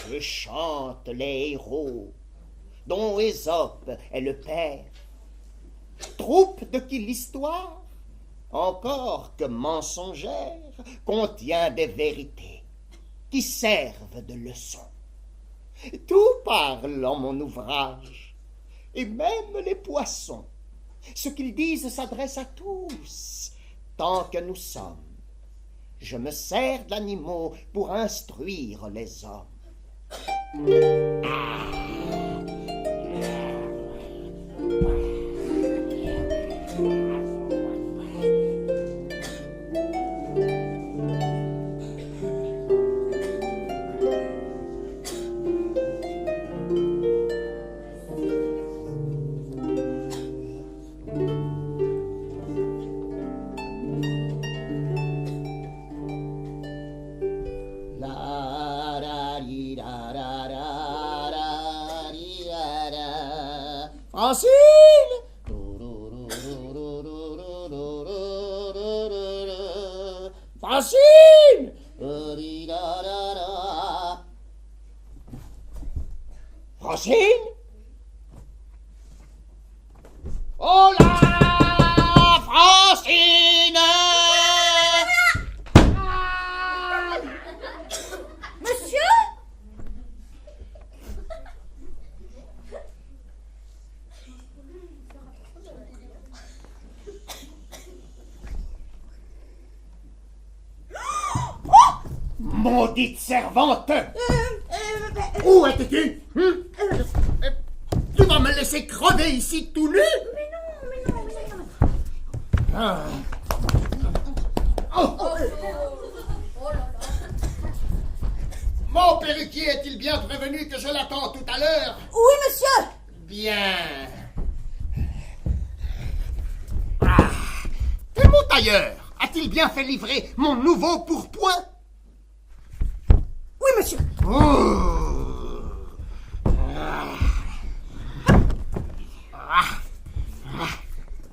Je chante les héros, dont Ésope est le père, troupe de qui l'histoire, encore que mensongère, contient des vérités qui servent de leçon. Tout parle en mon ouvrage, et même les poissons. Ce qu'ils disent s'adresse à tous, tant que nous sommes. Je me sers d'animaux pour instruire les hommes. Francine! Francine! Francine? Oh là! Francine! Monsieur? Maudite servante! Où étais-tu? Tu vas me laisser crever ici tout nu? Mais non. Ah. Oh. Mon perruquier est-il bien prévenu que je l'attends tout à l'heure? Oui, monsieur. Bien. Et mon tailleur a-t-il bien fait livrer mon nouveau pourpoint? Oui, monsieur.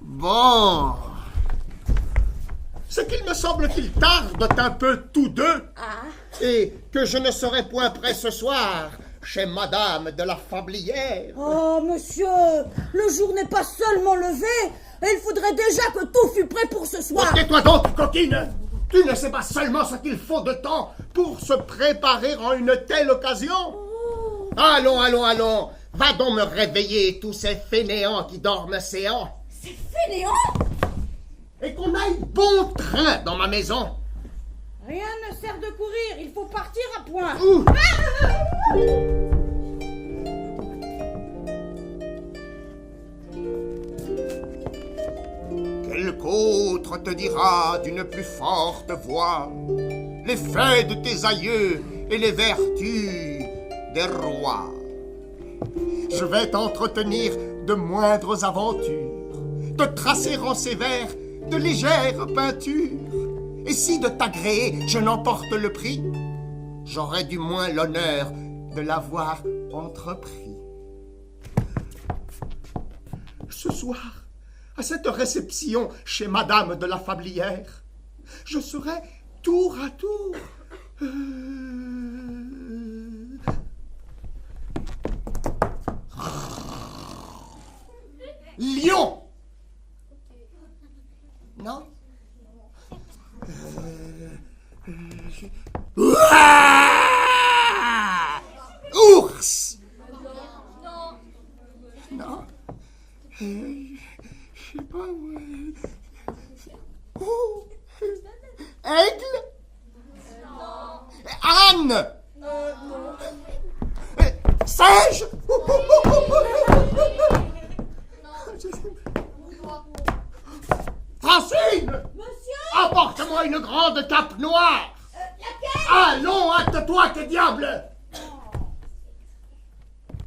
Bon. C'est qu'il me semble qu'ils tardent un peu tous deux. Et que je ne serai point prêt ce soir chez Madame de la Fablière. Oh, monsieur, le jour n'est pas seulement levé, et il faudrait déjà que tout fût prêt pour ce soir. Tais-toi donc, coquine. Tu ne sais pas seulement ce qu'il faut de temps pour se préparer en une telle occasion. Allons. Va donc me réveiller tous ces fainéants qui dorment séants. Ces fainéants? Et qu'on aille bon train dans ma maison. Rien ne sert de courir, il faut partir à point. Quelque autre te dira d'une plus forte voix les faits de tes aïeux et les vertus des rois. Je vais t'entretenir de moindres aventures, te tracer en ces vers de légères peintures. Et si de t'agréer je n'emporte le prix, j'aurai du moins l'honneur de l'avoir entrepris. Ce soir, à cette réception chez Madame de la Fablière, je serai tour à tour. Lion. Non. Ours. Non. Je sais pas. Aigle. Âne. Singe. Francine! Monsieur? Apporte-moi une grande cape noire! Laquelle? Allons, hâte-toi, que diable!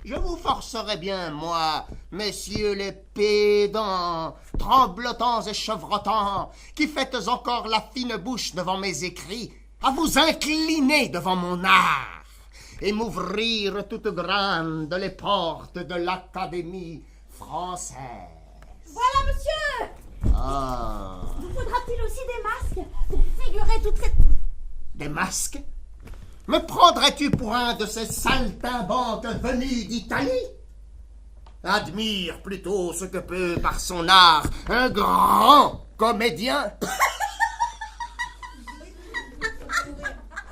Je vous forcerai bien, moi, messieurs les pédants, tremblotants et chevrotants, qui faites encore la fine bouche devant mes écrits, à vous incliner devant mon art, et m'ouvrir toutes grandes les portes de l'Académie française. Voilà, monsieur! Ah. Vous faudra-t-il aussi des masques pour figurer toute cette... Des masques? Me prendrais-tu pour un de ces saltimbanques venus d'Italie? Admire plutôt ce que peut, par son art, un grand comédien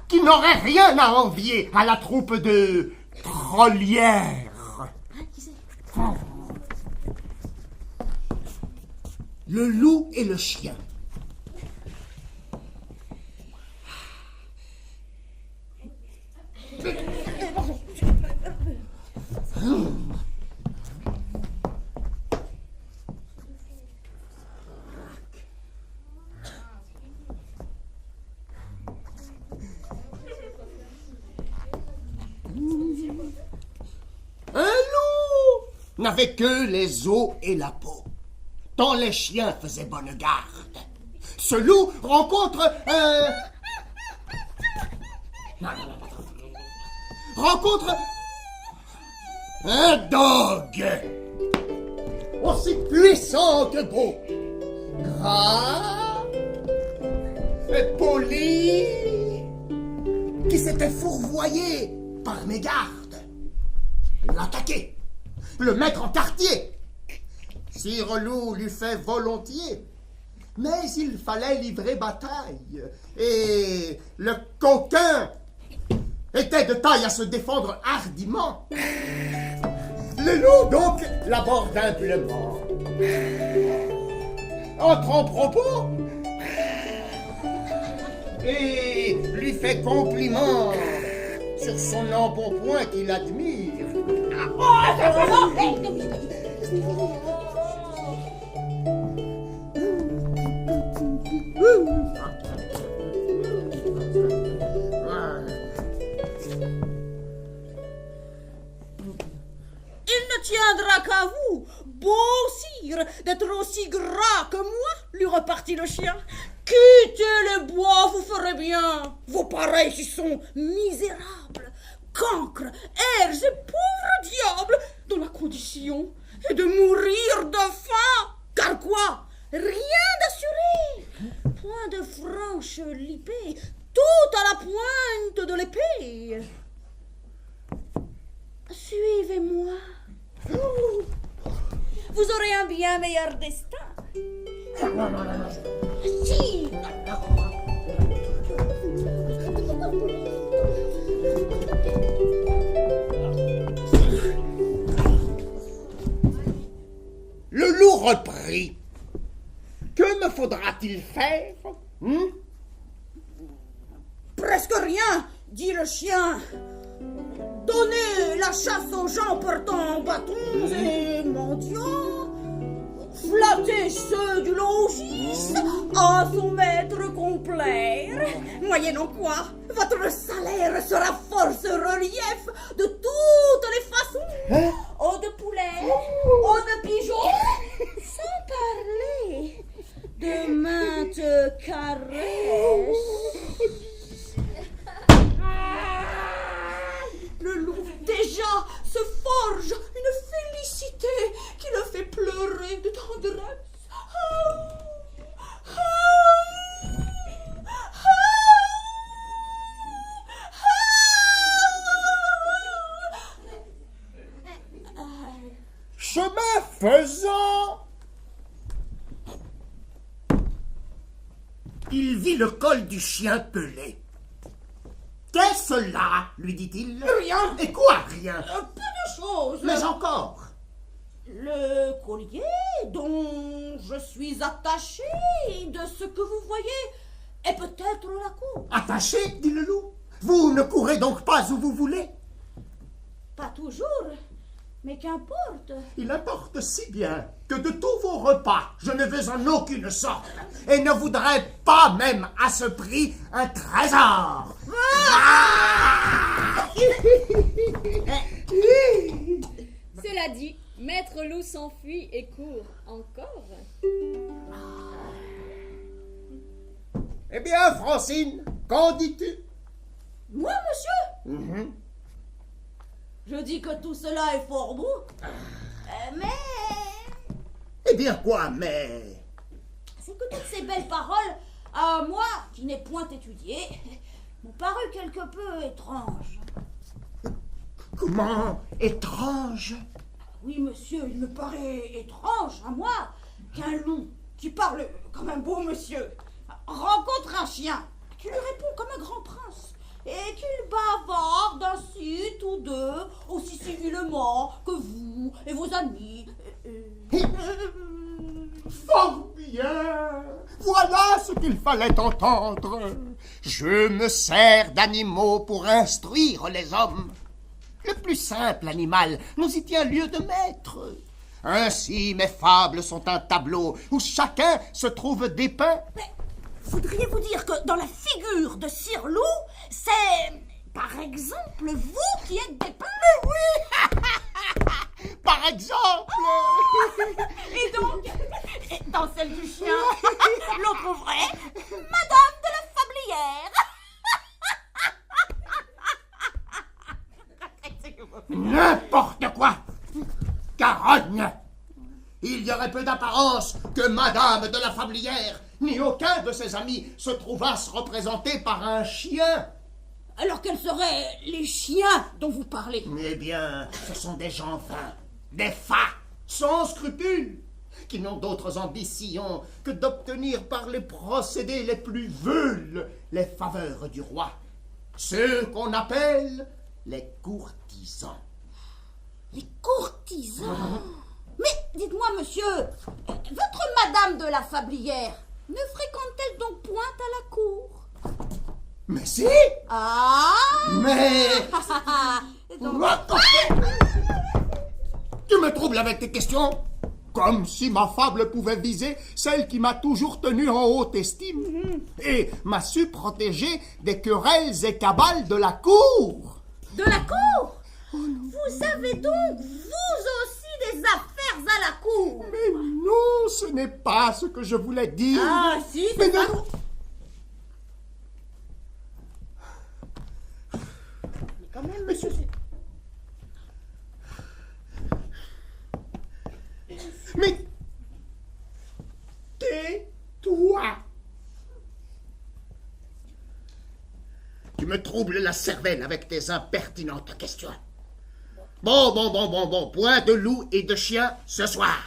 qui n'aurait rien à envier à la troupe de Trollières. Le loup et le chien. Un loup n'avait que les os et la peau, tant les chiens faisaient bonne garde. Ce loup rencontre un dog aussi puissant que beau, gras et poli, qui s'était fourvoyé par mégarde. L'attaquer, le mettre en quartier. Sire Loup l'eût fait volontiers, mais il fallait livrer bataille, et le coquin était de taille à se défendre hardiment. Le loup donc l'aborde humblement, entre en propos, et lui fait compliment sur son embonpoint qu'il admire. Il ne tiendra qu'à vous, beau sire, d'être aussi gras que moi, lui repartit le chien. Quittez le bois, vous ferez bien. Vos pareils qui sont misérables, cancres, airs et pauvres diables, dont la condition est de mourir de faim. Car quoi? Rien d'assuré. Point de franche lipée, tout à la pointe de l'épée. Suivez-moi. Vous aurez un bien meilleur destin. Si. Le loup reprit. Que me faudra-t-il faire? Presque rien, dit le chien. Donnez la chasse aux gens portant bâtons et mendiants. Flattez ceux du logis à son maître complaire. Moyennant quoi, votre salaire sera force relief de toutes les façons. Eau de poulet, eau de pigeon, sans parler de maintes caresses. Le loup déjà se forge une félicité qui le fait pleurer de tendresse. Chemin faisant, il vit le col du chien pelé. Qu'est-ce là? Lui dit-il. Rien. Et quoi, rien? Peu de choses. Mais encore. Le collier dont je suis attachée de ce que vous voyez est peut-être la coupe. Attaché, dit le loup. Vous ne courez donc pas où vous voulez? Pas toujours, mais qu'importe. Il importe si bien que de tous vos repas, je ne veux en aucune sorte, et ne voudrais pas même à ce prix un trésor. Cela dit, Maître Loup s'enfuit et court encore. Eh bien, Francine, qu'en dis-tu? Moi, monsieur? Je dis que tout cela est fort beau. Mais... Eh bien, quoi, mais... c'est que toutes ces belles paroles, à moi, qui n'ai point étudié, m'ont paru quelque peu étranges. Comment étrange? Oui, monsieur, il me paraît étrange, à moi, qu'un loup, qui parle comme un beau monsieur, rencontre un chien, qui lui répond comme un grand prince, et qu'il bavarde ainsi, tous deux, aussi civilement que vous et vos amis. Fort bien! Voilà ce qu'il fallait entendre. Je me sers d'animaux pour instruire les hommes. Le plus simple animal nous y tient lieu de maître. Ainsi, mes fables sont un tableau où chacun se trouve dépeint. Mais voudriez-vous dire que dans la figure de Sir Loup, c'est, par exemple, vous qui êtes dépeint? Oui! Par exemple! Et donc, dans celle du chien, l'on trouverait Madame de la Fablière. N'importe quoi! Carogne! Il y aurait peu d'apparence que Madame de la Fablière ni aucun de ses amis se trouvassent représentés par un chien. Alors quels seraient les chiens dont vous parlez? Eh bien, ce sont des gens vains, des fats, sans scrupules, qui n'ont d'autres ambitions que d'obtenir par les procédés les plus veules les faveurs du roi. Ceux qu'on appelle les courtisans. Les courtisans? Mais dites-moi, monsieur, votre Madame de la Fablière ne fréquente-t-elle donc point à la cour? Mais si! Ah! Mais... Donc... Tu me troubles avec tes questions? Comme si ma fable pouvait viser celle qui m'a toujours tenu en haute estime et m'a su protéger des querelles et cabales de la cour. De la cour? Vous avez donc, vous aussi, des affaires à la cour? Mais non, ce n'est pas ce que je voulais dire. Ah, si, Mais c'est ça. non. Mais quand même, monsieur... Mais tais-toi. Tu me troubles la cervelle avec tes impertinentes questions. Bon, point de loup et de chien ce soir.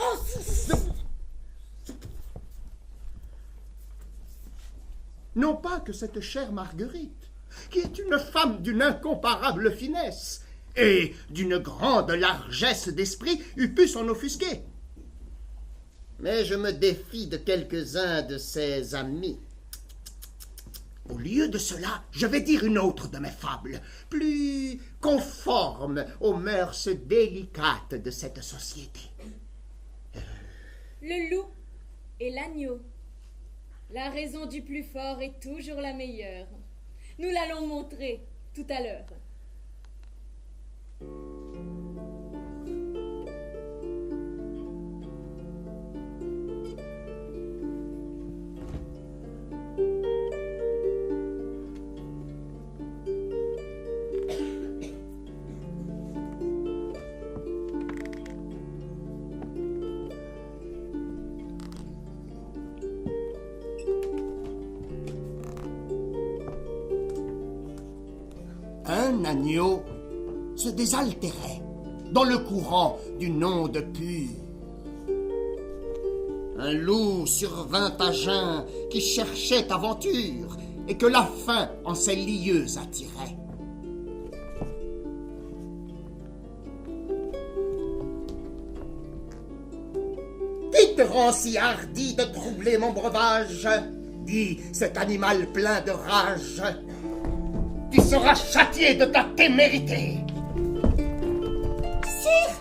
Non pas que cette chère Marguerite, qui est une femme d'une incomparable finesse et d'une grande largesse d'esprit, eût pu s'en offusquer. Mais je me défie de quelques-uns de ses amis. Au lieu de cela, je vais dire une autre de mes fables, plus conforme aux mœurs délicates de cette société. Le loup et l'agneau. La raison du plus fort est toujours la meilleure. Nous l'allons montrer tout à l'heure. Un agneau se désaltérait dans le courant d'une onde pure. Un loup survint à jeun qui cherchait aventure et que la faim en ses lieux attirait. Qui te rend si hardi de troubler mon breuvage? Dit cet animal plein de rage. Tu seras châtié de ta témérité. Sire,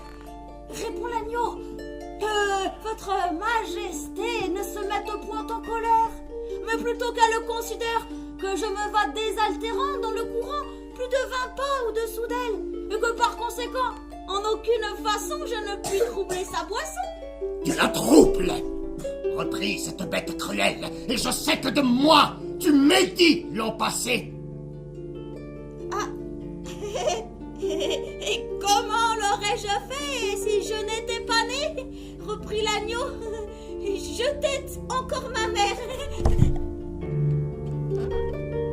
répond l'agneau, que votre majesté ne se mette point en colère, mais plutôt qu'elle considère que je me vas désaltérant dans le courant plus de 20 pas au-dessous d'elle, et que par conséquent, En aucune façon je ne puis troubler sa boisson. Tu la troubles. Repris cette bête cruelle, et je sais que de moi, tu médis l'an passé. Et comment l'aurais-je fait si je n'étais pas né? Reprit l'agneau. Je tête encore ma mère.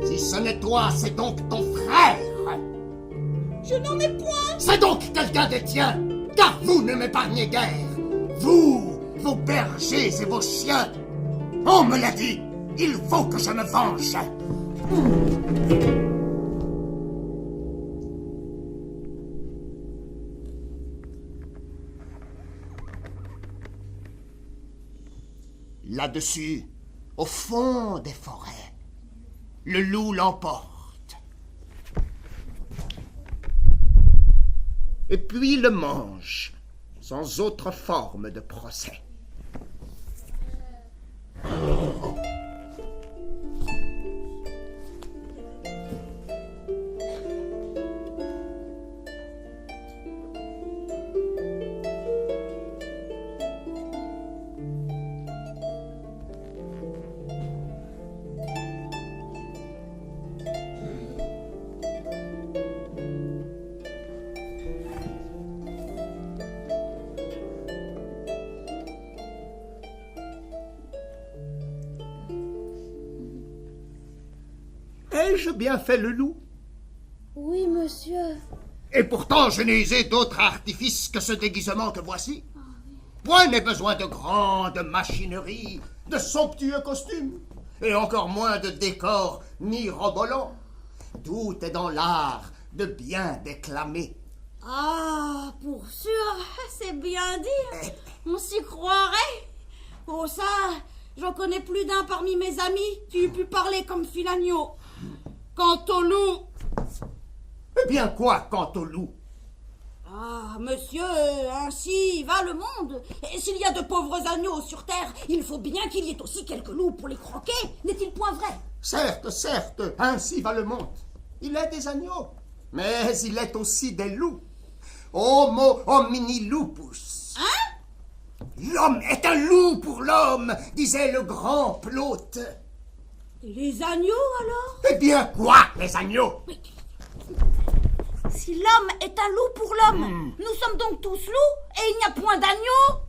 Si ce n'est toi, c'est donc ton frère. Je n'en ai point. C'est donc quelqu'un des tiens, car vous ne m'épargnez guère. Vous, vos bergers et vos chiens. On me l'a dit, il faut que je me venge. Là-dessus, au fond des forêts, le loup l'emporte. Et puis le mange, sans autre forme de procès. Ai-je bien fait le loup? Oui, monsieur. Et pourtant, je n'ai usé d'autre artifice que ce déguisement que voici. Point n'est besoin de grande machinerie, de somptueux costumes, et encore moins de décors mirobolants. Tout est dans l'art de bien déclamer. Ah, pour sûr, c'est bien dit. On s'y croirait. Oh ça, j'en connais plus d'un parmi mes amis qui eût pu parler comme fit l'agneau. Quant au loup... Eh bien quoi, quant au loup? Ah, monsieur, ainsi va le monde. Et s'il y a de pauvres agneaux sur terre, il faut bien qu'il y ait aussi quelques loups pour les croquer. N'est-il point vrai? Certes, certes, ainsi va le monde. Il est des agneaux, mais il est aussi des loups. Homo homini lupus. Hein? L'homme est un loup pour l'homme, disait le grand Plaute. Et les agneaux, alors? Eh bien quoi, les agneaux? Si l'homme est un loup pour l'homme, nous sommes donc tous loups et il n'y a point d'agneaux?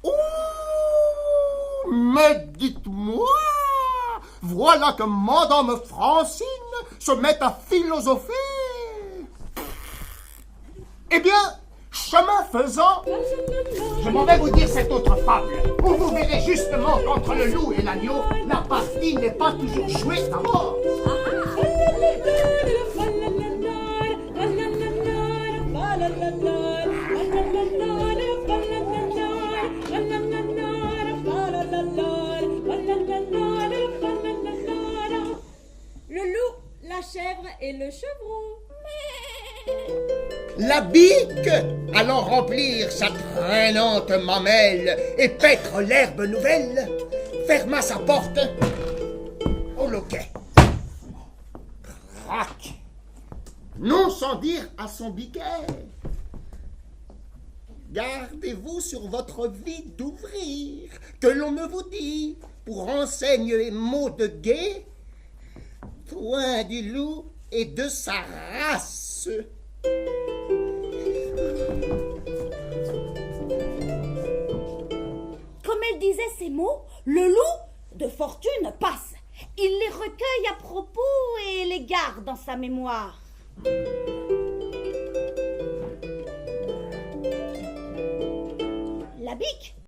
Oh, mais dites-moi, voilà que Madame Francine se met à philosopher. Eh bien, chemin faisant, je m'en vais vous dire cette autre fable, où vous verrez justement qu'entre le loup et l'agneau, la partie n'est pas toujours jouée d'abord. Le loup, la chèvre et le chevreau. La bique, allant remplir sa traînante mamelle et paître l'herbe nouvelle, ferma sa porte au loquet. Crac! Non sans dire à son biquet: gardez-vous sur votre vie d'ouvrir, que l'on me vous dit, pour enseigne les mots de guet, point du loup et de sa race. Comme elle disait ces mots, le loup, de fortune, passe. Il les recueille à propos et les garde dans sa mémoire. La bique,